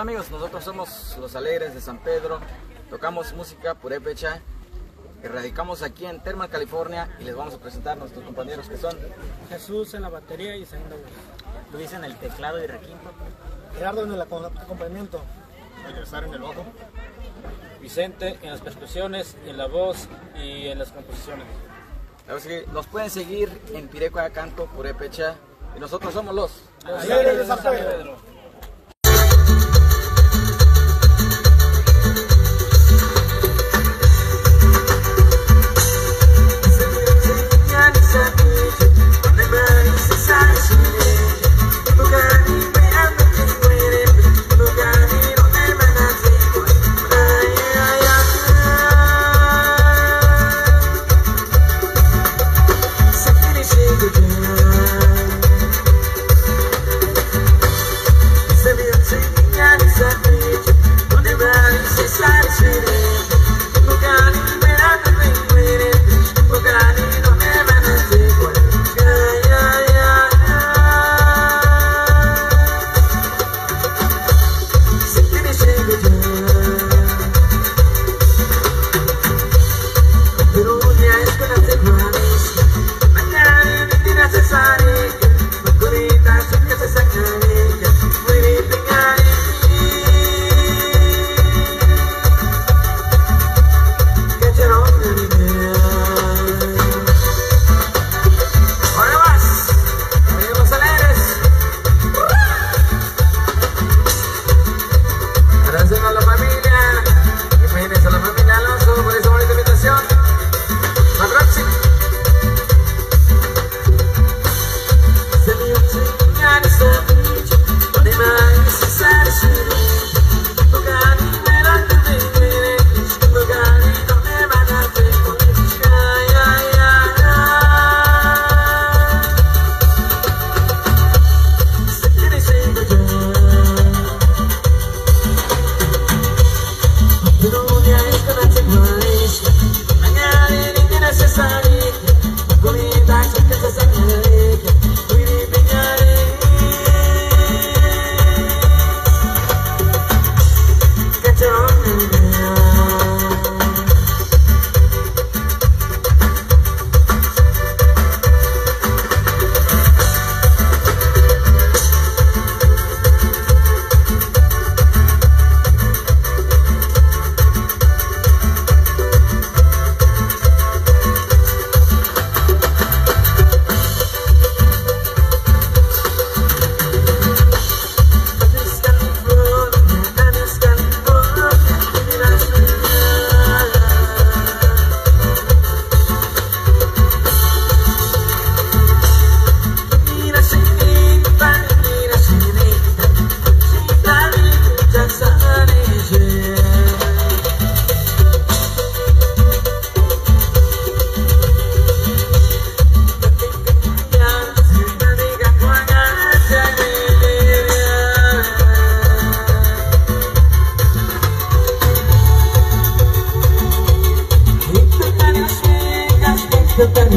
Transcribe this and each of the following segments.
Hola amigos, nosotros somos Los Alegres de San Pedro, tocamos música purépecha y radicamos aquí en Thermal, California, y les vamos a presentar a nuestros compañeros que son Jesús en la batería y segunda voz, Luis en el teclado y requinto, Gerardo en el acompañamiento, César en el bajo, Vicente en las percusiones, en la voz y en las composiciones. Así que nos pueden seguir en Pirecoa Canto Purépecha y nosotros somos Los Alegres de San Pedro.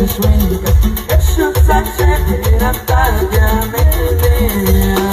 Sueño, eso se hace de la talla media.